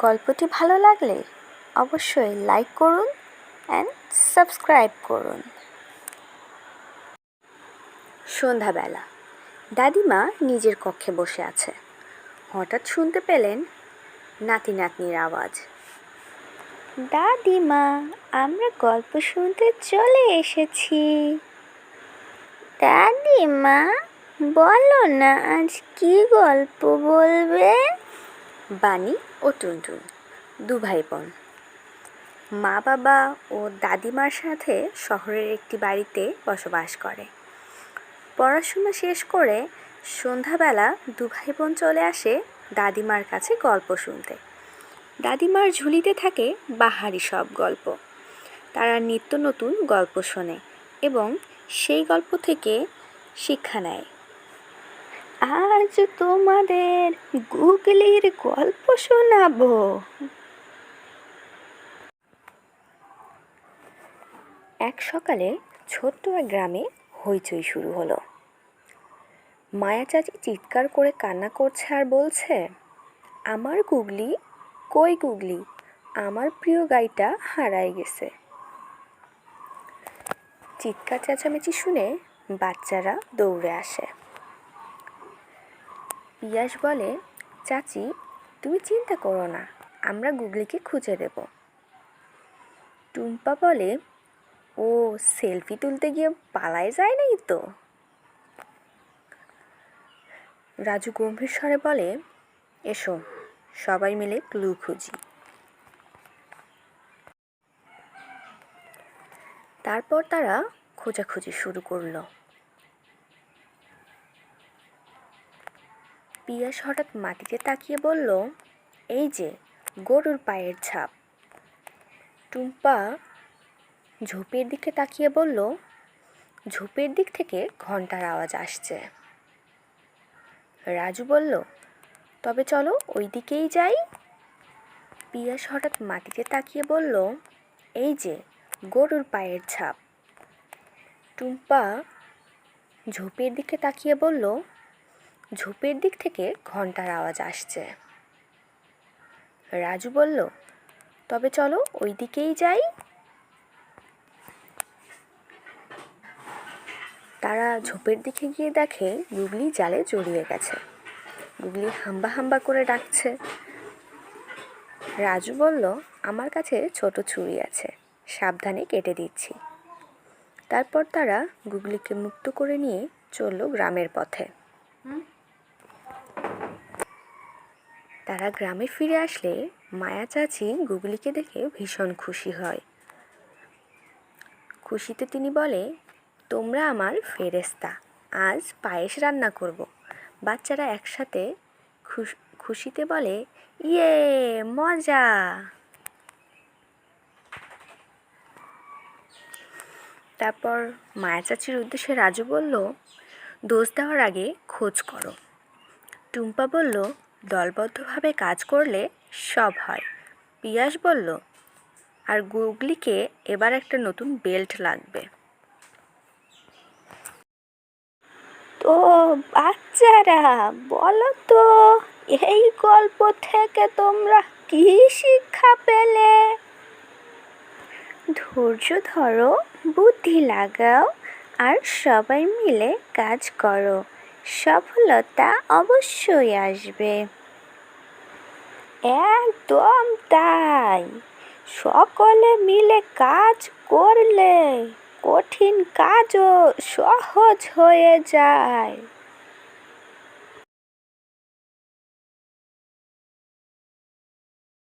গল্পটি ভালো লাগলে অবশ্যই লাইক করুন অ্যান্ড সাবস্ক্রাইব করুন। সন্ধ্যাবেলা দাদিমা নিজের কক্ষে বসে আছে। হঠাৎ শুনতে পেলেন নাতি নাতনির আওয়াজ। দাদিমা, আমরা গল্প শুনতে চলে এসেছি। দাদিমা, বলো না আজ কি গল্প বলবে? বানি ও টুনটুন দু ভাই বোন মা বাবা ও দাদিমার সাথে শহরের একটি বাড়িতে বসবাস করে। পড়াশোনা শেষ করে সন্ধ্যাবেলা দু ভাই বোন চলে আসে দাদিমার কাছে গল্প শুনতে। দাদিমার ঝুলিতে থাকে বাহারি সব গল্প। তারা নিত্য নতুন গল্প শোনে এবং সেই গল্প থেকে শিক্ষা নেয়। আজ তোমাদের গুগলির গল্প শোনাবো। এক সকালে ছোট্ট এক গ্রামে হইচই শুরু হলো। মায়া চাচি চিৎকার করে কান্না করছে আর বলছে, আমার গুগলি, কই গুগলি, আমার প্রিয় গাইটা হারায় গেছে। চিৎকার চেঁচামেচি শুনে বাচ্চারা দৌড়ে আসে। পিয়াস বলে, চাচি তুমি চিন্তা করো না, আমরা গুগলিকে খুঁজে দেব। টুম্পা বলে, ও সেলফি তুলতে গিয়ে পালায় যায় নাই তো? রাজু গম্ভীর স্বরে বলে, এসো সবাই মিলে ক্লু খুঁজি। তারপর তারা খোঁজাখুঁজি শুরু করলো। পিয়াস হঠাৎ মাটিতে তাকিয়ে বলল, এই যে গরুর পায়ের ছাপ। টুম্পা ঝোপের দিকে তাকিয়ে বলল, ঝোপের দিক থেকে ঘন্টার আওয়াজ আসছে। রাজু বলল, তবে চলো ওই দিকেই যাই। পিয়াস হঠাৎ মাটিতে তাকিয়ে বলল, এই যে গরুর পায়ের ছাপ। টুম্পা ঝোপের দিকে তাকিয়ে বলল, ঝোপের দিক থেকে ঘন্টার আওয়াজ আসছে। রাজু বলল, তবে চলো ওই দিকেই যাই। তারা ঝোপের দিকে গিয়ে দেখে গুগলি জালে জড়িয়ে গেছে। গুগলি হাম্বা হাম্বা করে ডাকছে। রাজু বলল, আমার কাছে ছোট ছুরি আছে, সাবধানে কেটে দিচ্ছি। তারপর তারা গুগলিকে মুক্ত করে নিয়ে চলল গ্রামের পথে। তারা গ্রামে ফিরে আসলে মায়া চাচি গুগলিকে দেখে ভীষণ খুশি হয়। খুশিতে তিনি বলে, তোমরা আমার ফেরেশতা, আজ পায়েস রান্না করব। বাচ্চারা একসাথে খুশিতে বলে, ইয়ে মজা। তারপর মায়া চাচির উদ্দেশ্যে রাজু বলল, দোষ দেওয়ার আগে খোঁজ করো। টুম্পা বলল, দলবদ্ধভাবে কাজ করলে সব হয়। পিয়াস বলল, আর গুগলিকে এবার একটা নতুন বেল্ট লাগবে। তো বাচ্চারা বলো তো, এই গল্প থেকে তোমরা কি শিক্ষা পেলে? ধৈর্য ধরো, বুদ্ধি লাগাও আর সবাই মিলে কাজ করো, সফলতা অবশ্যই আসবে। একদম তাই, সকলে মিলে কাজ করলে কঠিন কাজও সহজ হয়ে যায়।